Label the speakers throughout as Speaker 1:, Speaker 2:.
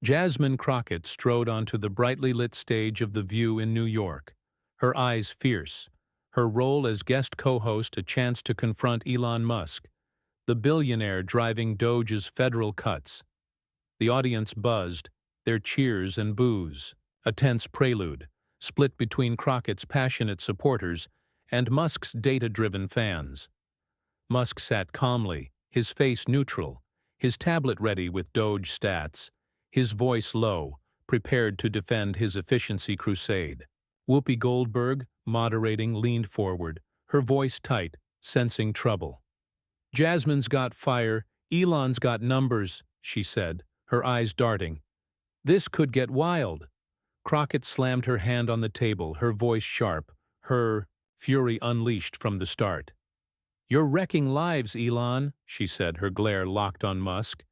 Speaker 1: Jasmine Crockett strode onto the brightly lit stage of The View in New York, her eyes fierce, her role as guest co-host a chance to confront Elon Musk, the billionaire driving DOGE's federal cuts. The audience buzzed, their cheers and boos, a tense prelude, split between Crockett's passionate supporters and Musk's data-driven fans. Musk sat calmly, his face neutral, his tablet ready with DOGE stats, his voice low, prepared to defend his efficiency crusade. Whoopi Goldberg, moderating, leaned forward, her voice tight, sensing trouble. "Jasmine's got fire, Elon's got numbers," she said, her eyes darting. "This could get wild." Crockett slammed her hand on the table, her voice sharp, her fury unleashed from the start. "You're wrecking lives, Elon," she said, her glare locked on Musk.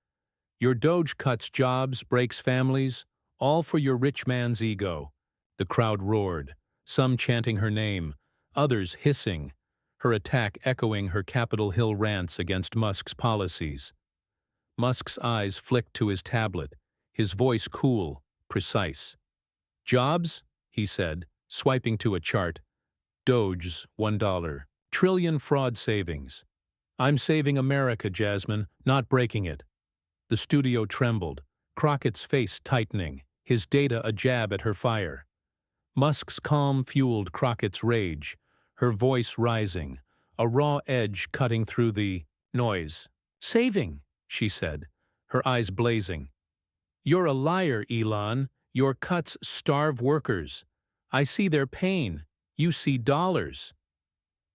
Speaker 1: "Your DOGE cuts jobs, breaks families, all for your rich man's ego." The crowd roared, some chanting her name, others hissing, her attack echoing her Capitol Hill rants against Musk's policies. Musk's eyes flicked to his tablet, his voice cool, precise. "Jobs?" he said, swiping to a chart. "DOGE's $1 trillion fraud savings. I'm saving America, Jasmine, not breaking it." The studio trembled, Crockett's face tightening, his data a jab at her fire. Musk's calm fueled Crockett's rage, her voice rising, a raw edge cutting through the noise. "Saving," she said, her eyes blazing. "You're a liar, Elon. Your cuts starve workers. I see their pain. You see dollars."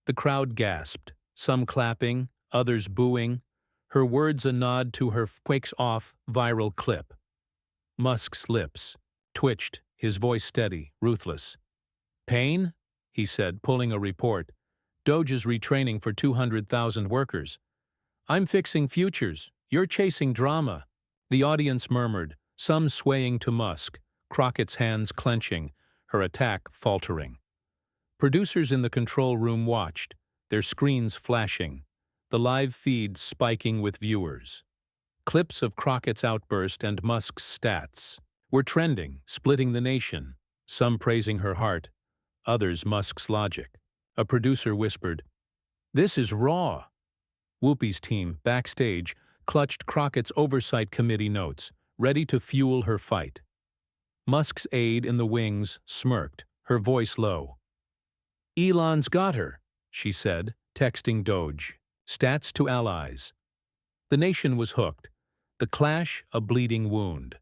Speaker 1: The crowd gasped, some clapping, others booing, her words a nod to her quakes-off viral clip. Musk's lips twitched, his voice steady, ruthless. "Pain?" he said, pulling a report. "DOGE is retraining for 200,000 workers. I'm fixing futures. You're chasing drama." The audience murmured, some swaying to Musk, Crockett's hands clenching, her attack faltering. Producers in the control room watched, their screens flashing, the live feed spiking with viewers. Clips of Crockett's outburst and Musk's stats were trending, splitting the nation, some praising her heart, others Musk's logic. A producer whispered, "This is raw." Whoopi's team, backstage, clutched Crockett's oversight committee notes, ready to fuel her fight. Musk's aide in the wings smirked, her voice low. "Elon's got her," she said, texting DOGE. Stats to allies. The nation was hooked, the clash a bleeding wound.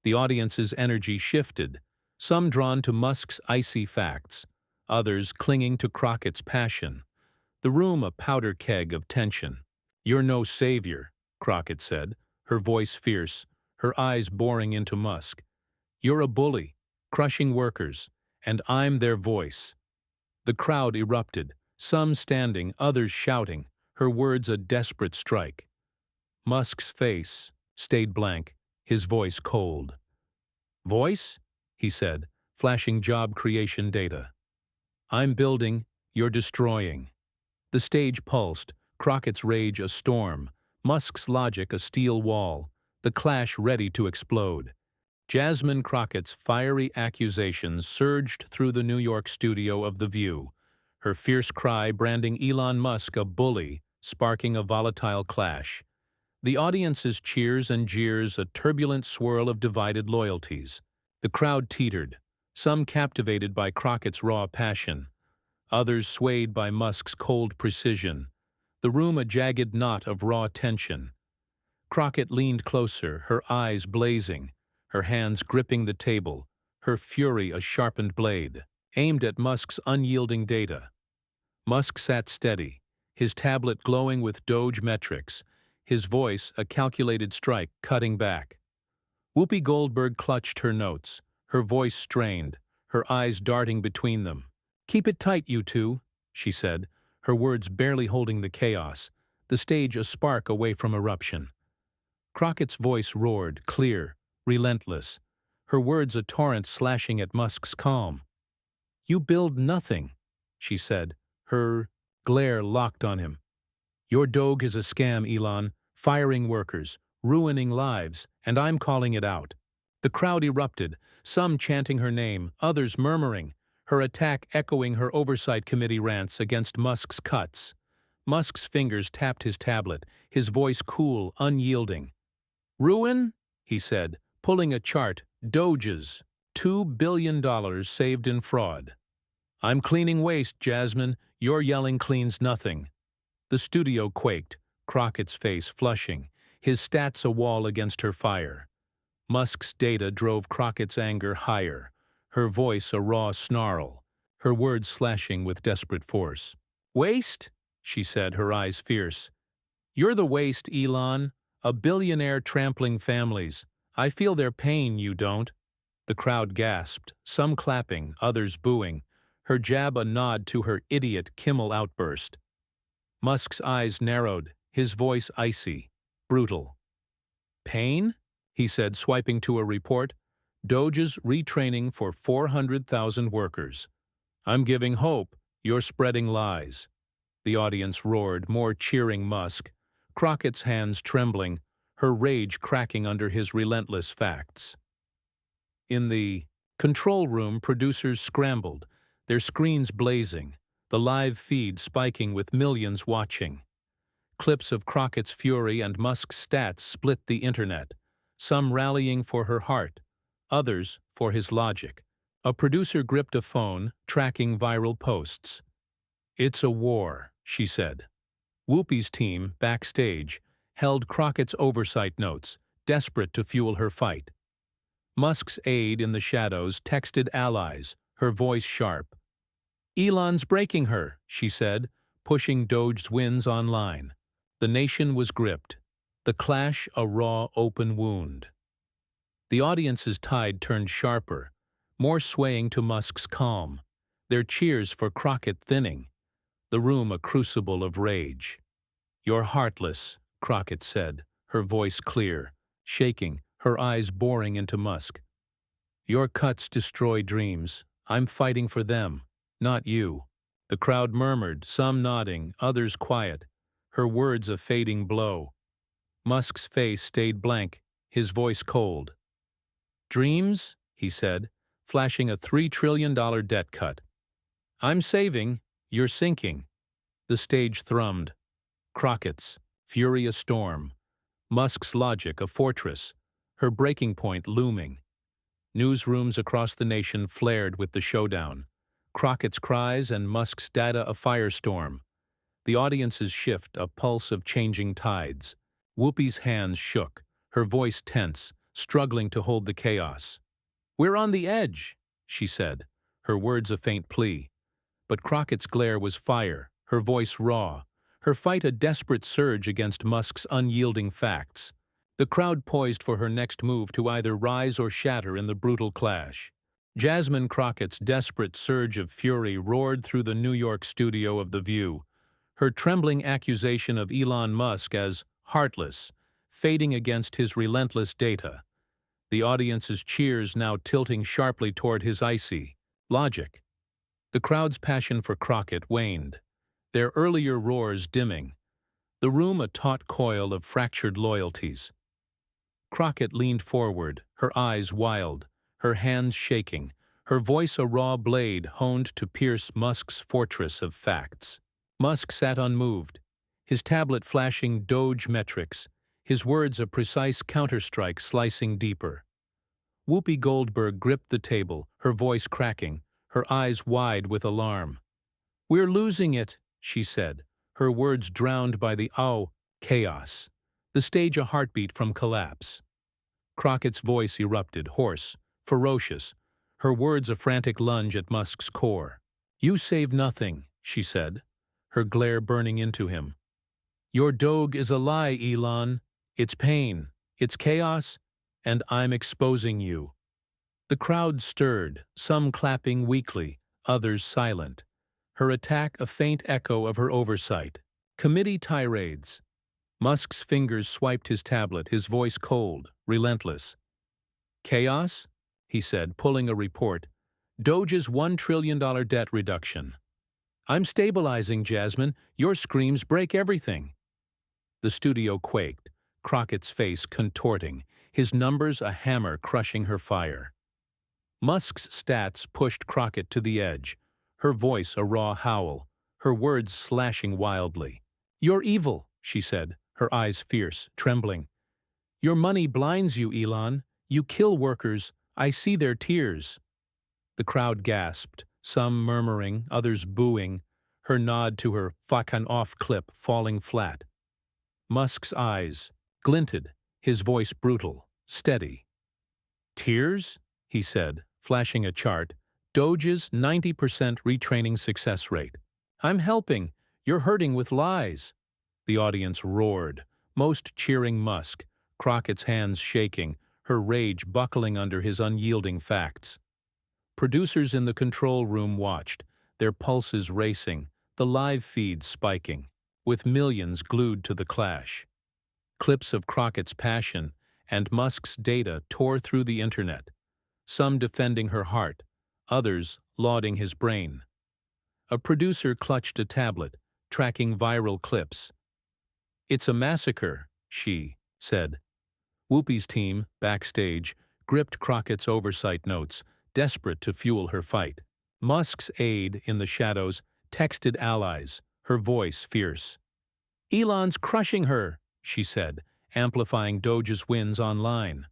Speaker 1: The audience's energy shifted, some drawn to Musk's icy facts, others clinging to Crockett's passion. The room a powder keg of tension. "You're no savior," Crockett said, her voice fierce, her eyes boring into Musk. "You're a bully, crushing workers, and I'm their voice." The crowd erupted, some standing, others shouting, her words a desperate strike. Musk's face stayed blank, his voice cold. "Voice?" he said, flashing job creation data. "I'm building, you're destroying." The stage pulsed, Crockett's rage a storm, Musk's logic a steel wall, the clash ready to explode. Jasmine Crockett's fiery accusations surged through the New York studio of The View, her fierce cry branding Elon Musk a bully, sparking a volatile clash. The audience's cheers and jeers a turbulent swirl of divided loyalties. The crowd teetered, some captivated by Crockett's raw passion, others swayed by Musk's cold precision, the room a jagged knot of raw tension. Crockett leaned closer, her eyes blazing, her hands gripping the table, her fury a sharpened blade, aimed at Musk's unyielding data. Musk sat steady, his tablet glowing with DOGE metrics, his voice a calculated strike cutting back. Whoopi Goldberg clutched her notes, her voice strained, her eyes darting between them. "Keep it tight, you two," she said, her words barely holding the chaos, the stage a spark away from eruption. Crockett's voice roared, clear, relentless, her words a torrent slashing at Musk's calm. "You build nothing," she said, her glare locked on him. "Your DOGE is a scam, Elon, firing workers, ruining lives, and I'm calling it out." The crowd erupted, some chanting her name, others murmuring, her attack echoing her oversight committee rants against Musk's cuts. Musk's fingers tapped his tablet, his voice cool, unyielding. "Ruin?" he said, pulling a chart. "DOGE's. $2 billion saved in fraud." "I'm cleaning waste, Jasmine. Your yelling cleans nothing." The studio quaked, Crockett's face flushing, his stats a wall against her fire. Musk's data drove Crockett's anger higher, her voice a raw snarl, her words slashing with desperate force. "Waste?" she said, her eyes fierce. "You're the waste, Elon. A billionaire trampling families. I feel their pain, you don't." The crowd gasped, some clapping, others booing, her jab a nod to her idiot Kimmel outburst. Musk's eyes narrowed, his voice icy, brutal. "Pain?" he said, swiping to a report. "DOGE's retraining for 400,000 workers. I'm giving hope, you're spreading lies." The audience roared, more cheering Musk, Crockett's hands trembling, her rage cracking under his relentless facts. In the control room, producers scrambled, their screens blazing, the live feed spiking with millions watching. Clips of Crockett's fury and Musk's stats split the internet, some rallying for her heart, others for his logic. A producer gripped a phone, tracking viral posts. "It's a war," she said. Whoopi's team, backstage, held Crockett's oversight notes, desperate to fuel her fight. Musk's aide in the shadows texted allies, her voice sharp. "Elon's breaking her," she said, pushing DOGE's wins online. The nation was gripped, the clash a raw, open wound. The audience's tide turned sharper, more swaying to Musk's calm, their cheers for Crockett thinning, the room a crucible of rage. "You're heartless," Crockett said, her voice clear, shaking, her eyes boring into Musk. "Your cuts destroy dreams. I'm fighting for them, not you." The crowd murmured, some nodding, others quiet, her words a fading blow. Musk's face stayed blank, his voice cold. "Dreams?" he said, flashing a $3 trillion debt cut. "I'm saving, you're sinking." The stage thrummed. Crockett's fury a storm, Musk's logic a fortress, her breaking point looming. Newsrooms across the nation flared with the showdown, Crockett's cries and Musk's data a firestorm. The audience's shift a pulse of changing tides. Whoopi's hands shook, her voice tense, struggling to hold the chaos. "We're on the edge," she said, her words a faint plea. But Crockett's glare was fire, her voice raw, her fight a desperate surge against Musk's unyielding facts. The crowd poised for her next move to either rise or shatter in the brutal clash. Jasmine Crockett's desperate surge of fury roared through the New York studio of The View, her trembling accusation of Elon Musk as heartless, fading against his relentless data. The audience's cheers now tilting sharply toward his icy logic. The crowd's passion for Crockett waned, their earlier roars dimming, the room a taut coil of fractured loyalties. Crockett leaned forward, her eyes wild, her hands shaking, her voice a raw blade honed to pierce Musk's fortress of facts. Musk sat unmoved, his tablet flashing DOGE metrics, his words a precise counterstrike slicing deeper. Whoopi Goldberg gripped the table, her voice cracking, her eyes wide with alarm. "We're losing it," she said, her words drowned by the chaos, the stage a heartbeat from collapse. Crockett's voice erupted, hoarse, ferocious, her words a frantic lunge at Musk's core. "You save nothing," she said, her glare burning into him. "Your DOGE is a lie, Elon. It's pain, it's chaos, and I'm exposing you." The crowd stirred, some clapping weakly, others silent. Her attack a faint echo of her oversight. Committee tirades. Musk's fingers swiped his tablet, his voice cold, relentless. "Chaos?" he said, pulling a report. "DOGE's $1 trillion debt reduction." "I'm stabilizing, Jasmine. Your screams break everything." The studio quaked, Crockett's face contorting, his numbers a hammer crushing her fire. Musk's stats pushed Crockett to the edge, her voice a raw howl, her words slashing wildly. "You're evil," she said, her eyes fierce, trembling. "Your money blinds you, Elon. You kill workers. I see their tears." The crowd gasped, some murmuring, others booing, her nod to her "fucking off" clip falling flat. Musk's eyes glinted, his voice brutal, steady. "Tears?" he said, flashing a chart. "DOGE's 90% retraining success rate. I'm helping. You're hurting with lies." The audience roared, most cheering Musk, Crockett's hands shaking, her rage buckling under his unyielding facts. Producers in the control room watched, their pulses racing, the live feed spiking, with millions glued to the clash. Clips of Crockett's passion and Musk's data tore through the internet, some defending her heart, others lauding his brain. A producer clutched a tablet, tracking viral clips. "It's a massacre," she said. Whoopi's team, backstage, gripped Crockett's oversight notes, desperate to fuel her fight. Musk's aide, in the shadows, texted allies, her voice fierce. "Elon's crushing her," she said, amplifying DOGE's wins online.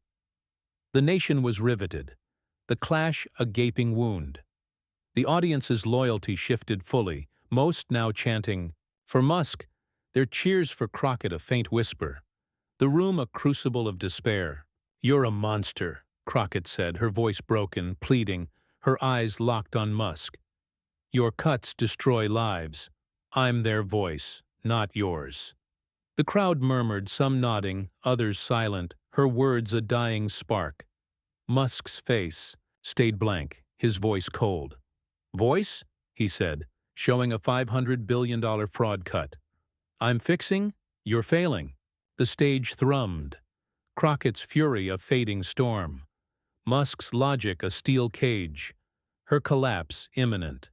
Speaker 1: The nation was riveted, the clash a gaping wound. The audience's loyalty shifted fully, most now chanting, "For Musk," their cheers for Crockett a faint whisper. The room a crucible of despair. "You're a monster," Crockett said, her voice broken, pleading, her eyes locked on Musk. "Your cuts destroy lives. I'm their voice, not yours." The crowd murmured, some nodding, others silent, her words a dying spark. Musk's face stayed blank, his voice cold. "Voice?" he said, showing a $500 billion fraud cut. "I'm fixing, you're failing." The stage thrummed, Crockett's fury a fading storm, Musk's logic a steel cage, her collapse imminent.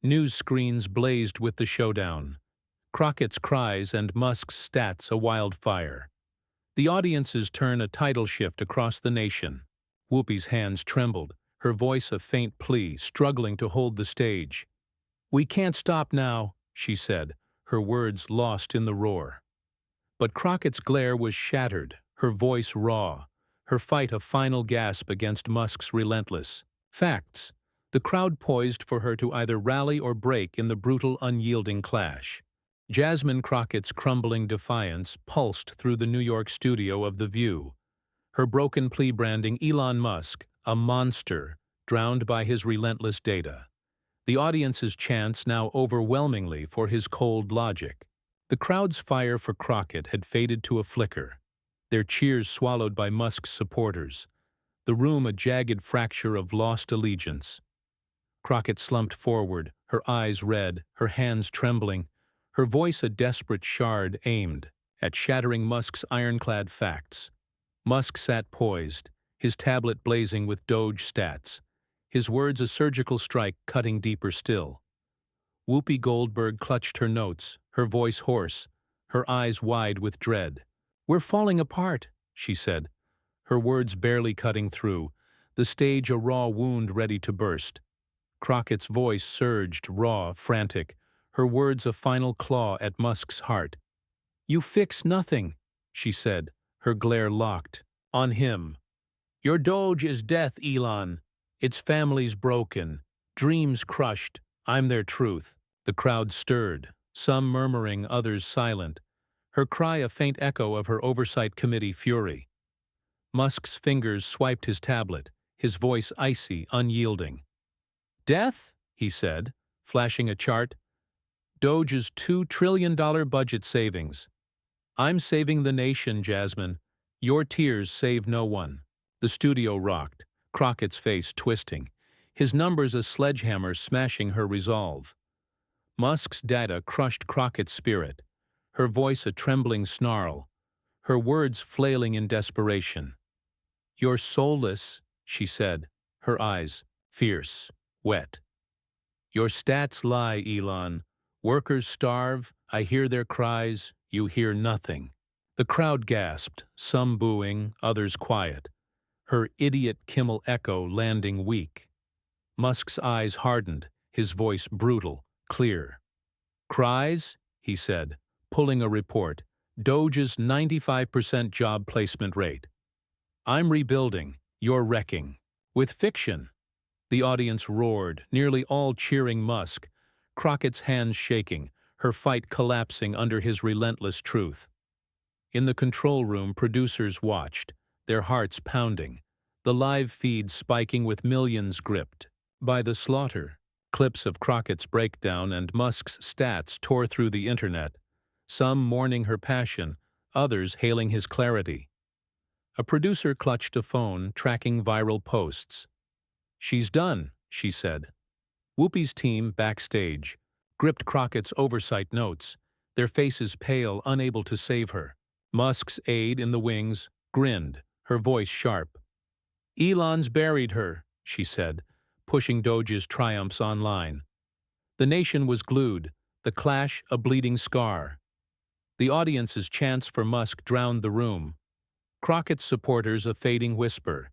Speaker 1: News screens blazed with the showdown, Crockett's cries and Musk's stats a wildfire. The audience's turn a tidal shift across the nation. Whoopi's hands trembled, her voice a faint plea, struggling to hold the stage. "We can't stop now," she said, her words lost in the roar. But Crockett's glare was shattered, her voice raw, her fight a final gasp against Musk's relentless facts. The crowd poised for her to either rally or break in the brutal, unyielding clash. Jasmine Crockett's crumbling defiance pulsed through the New York studio of The View, her broken plea branding Elon Musk, a monster, drowned by his relentless data. The audience's chants now overwhelmingly for his cold logic. The crowd's fire for Crockett had faded to a flicker, their cheers swallowed by Musk's supporters, the room a jagged fracture of lost allegiance. Crockett slumped forward, her eyes red, her hands trembling, her voice a desperate shard aimed at shattering Musk's ironclad facts. Musk sat poised, his tablet blazing with DOGE stats, his words a surgical strike cutting deeper still. Whoopi Goldberg clutched her notes, her voice hoarse, her eyes wide with dread. "We're falling apart," she said, her words barely cutting through, the stage a raw wound ready to burst. Crockett's voice surged, raw, frantic, her words a final claw at Musk's heart. "You fix nothing," she said, her glare locked on him. "Your DOGE is death, Elon. Its family's broken, dreams crushed. I'm their truth." The crowd stirred, some murmuring, others silent, her cry a faint echo of her oversight committee fury. Musk's fingers swiped his tablet, his voice icy, unyielding. "Death?" he said, flashing a chart. "DOGE's $2 trillion budget savings. I'm saving the nation, Jasmine. Your tears save no one." The studio rocked, Crockett's face twisting, his numbers a sledgehammer smashing her resolve. Musk's data crushed Crockett's spirit, her voice a trembling snarl, her words flailing in desperation. "You're soulless," she said, her eyes fierce, wet. "Your stats lie, Elon. Workers starve, I hear their cries, you hear nothing." The crowd gasped, some booing, others quiet, her idiot Kimmel echo landing weak. Musk's eyes hardened, his voice brutal, clear. "Cries?" he said, pulling a report. "DOGE's 95% job placement rate. I'm rebuilding, you're wrecking." With fiction. The audience roared, nearly all cheering Musk, Crockett's hands shaking, her fight collapsing under his relentless truth. In the control room, producers watched, their hearts pounding, the live feed spiking with millions gripped by the slaughter. Clips of Crockett's breakdown and Musk's stats tore through the internet, some mourning her passion, others hailing his clarity. A producer clutched a phone, tracking viral posts. "She's done," she said. Whoopi's team, backstage, gripped Crockett's oversight notes, their faces pale, unable to save her. Musk's aide in the wings grinned, her voice sharp. "Elon's buried her," she said, pushing DOGE's triumphs online. The nation was glued, the clash a bleeding scar. The audience's chants for Musk drowned the room. Crockett's supporters a fading whisper,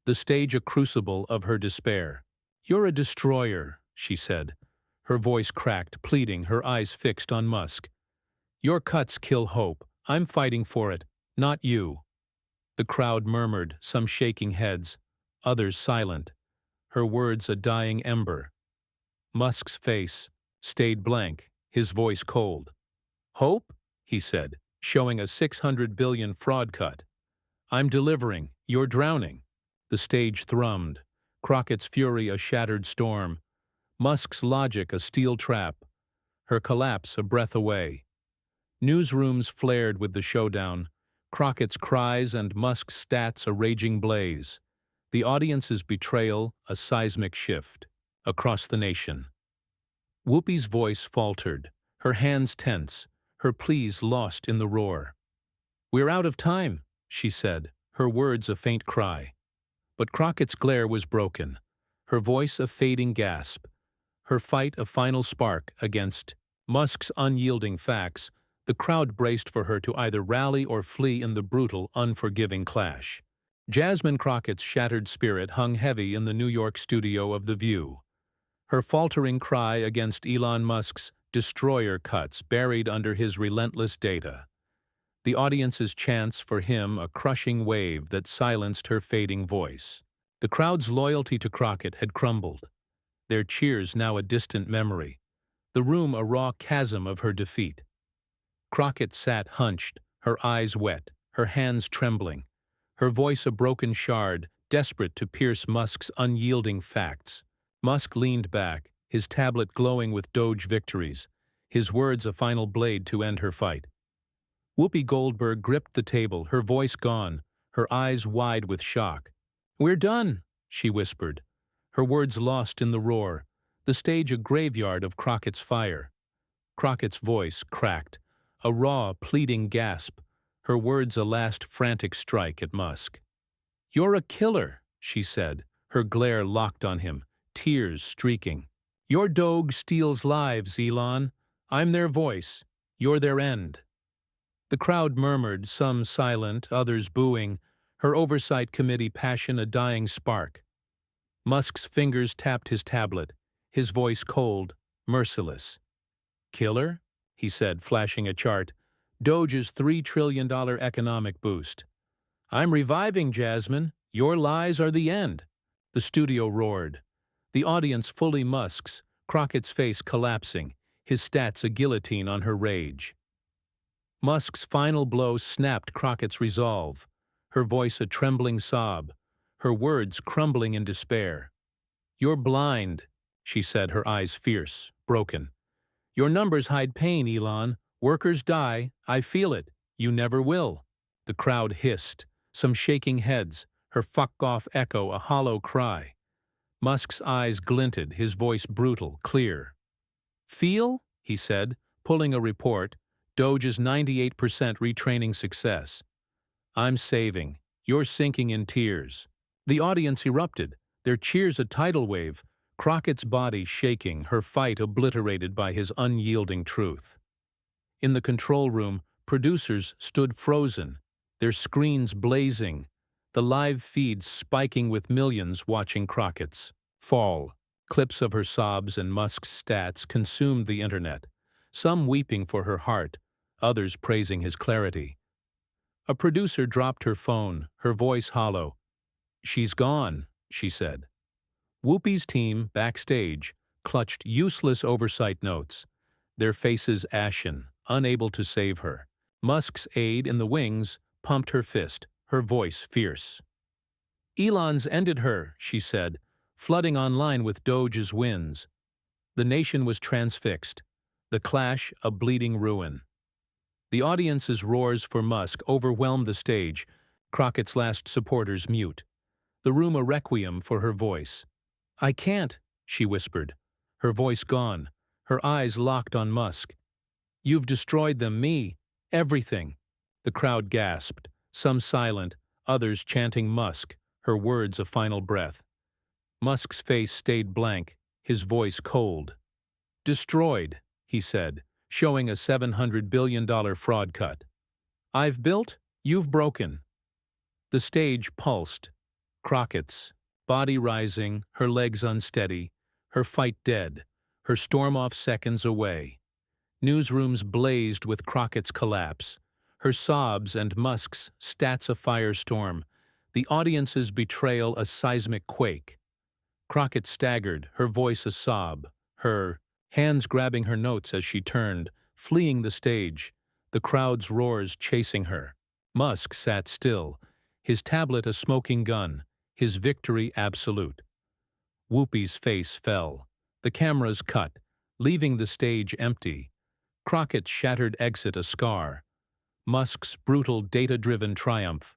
Speaker 1: the stage a crucible of her despair. "You're a destroyer," she said, her voice cracked, pleading, her eyes fixed on Musk. "Your cuts kill hope. I'm fighting for it, not you." The crowd murmured, some shaking heads, others silent, her words a dying ember. Musk's face stayed blank, his voice cold. "Hope?" he said, showing a 600 billion fraud cut. "I'm delivering, you're drowning." The stage thrummed, Crockett's fury a shattered storm, Musk's logic a steel trap, her collapse a breath away. Newsrooms flared with the showdown, Crockett's cries and Musk's stats a raging blaze. The audience's betrayal a seismic shift across the nation. Whoopi's voice faltered, her hands tense, her pleas lost in the roar. "We're out of time," she said, her words a faint cry. But Crockett's glare was broken, her voice a fading gasp, her fight a final spark against Musk's unyielding facts. The crowd braced for her to either rally or flee in the brutal, unforgiving clash. Jasmine Crockett's shattered spirit hung heavy in the New York studio of The View. Her faltering cry against Elon Musk's destroyer cuts buried under his relentless data. The audience's chants for him a crushing wave that silenced her fading voice. The crowd's loyalty to Crockett had crumbled, their cheers now a distant memory, the room a raw chasm of her defeat. Crockett sat hunched, her eyes wet, her hands trembling, her voice a broken shard, desperate to pierce Musk's unyielding facts. Musk leaned back, his tablet glowing with DOGE victories, his words a final blade to end her fight. Whoopi Goldberg gripped the table, her voice gone, her eyes wide with shock. "We're done," she whispered, her words lost in the roar, the stage a graveyard of Crockett's fire. Crockett's voice cracked, a raw, pleading gasp, her words a last frantic strike at Musk. "You're a killer," she said, her glare locked on him, tears streaking. "Your DOGE steals lives, Elon. I'm their voice. You're their end." The crowd murmured, some silent, others booing, her oversight committee passion a dying spark. Musk's fingers tapped his tablet, his voice cold, merciless. "Killer?" he said, flashing a chart. "DOGE's $3 trillion economic boost." "I'm reviving, Jasmine. Your lies are the end." The studio roared. The audience fully Musk's, Crockett's face collapsing, his stats a guillotine on her rage. Musk's final blow snapped Crockett's resolve, her voice a trembling sob, her words crumbling in despair. "You're blind," she said, her eyes fierce, broken. "Your numbers hide pain, Elon. Workers die. I feel it. You never will." The crowd hissed, some shaking heads, her fuck-off echo a hollow cry. Musk's eyes glinted, his voice brutal, clear. "Feel?" he said, pulling a report, DOGE's 98% retraining success. "I'm saving. You're sinking in tears." The audience erupted, their cheers a tidal wave, Crockett's body shaking, her fight obliterated by his unyielding truth. In the control room, Producers stood frozen, their screens blazing, the live feeds spiking with millions watching Crockett's fall. Clips of her sobs and Musk's stats consumed the internet, some weeping for her heart, others praising his clarity. A producer dropped her phone, her voice hollow. "She's gone," she said. Whoopi's team, backstage, clutched useless oversight notes, their faces ashen, unable to save her. Musk's aide in the wings pumped her fist, her voice fierce. "Elon's ended her," she said, flooding online with DOGE's wins. The nation was transfixed, the clash a bleeding ruin. The audience's roars for Musk overwhelmed the stage, Crockett's last supporters mute. The room a requiem for her voice. "I can't," she whispered, her voice gone, her eyes locked on Musk. "You've destroyed them, me, everything." The crowd gasped, some silent, others chanting Musk, her words a final breath. Musk's face stayed blank, his voice cold. "Destroyed," he said, showing a $700 billion fraud cut. "I've built, you've broken." The stage pulsed. Crockett's, body rising, her legs unsteady, her fight dead, her storm off seconds away. Newsrooms blazed with Crockett's collapse, her sobs and Musk's stats a firestorm, the audience's betrayal a seismic quake. Crockett staggered, her voice a sob, her hands grabbing her notes as she turned, fleeing the stage, the crowd's roars chasing her. Musk sat still, his tablet a smoking gun, his victory absolute. Whoopi's face fell. The cameras cut, leaving the stage empty. Crockett's shattered exit a scar. Musk's brutal data-driven triumph,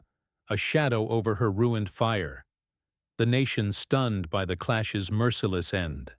Speaker 1: a shadow over her ruined fire. The nation stunned by the clash's merciless end.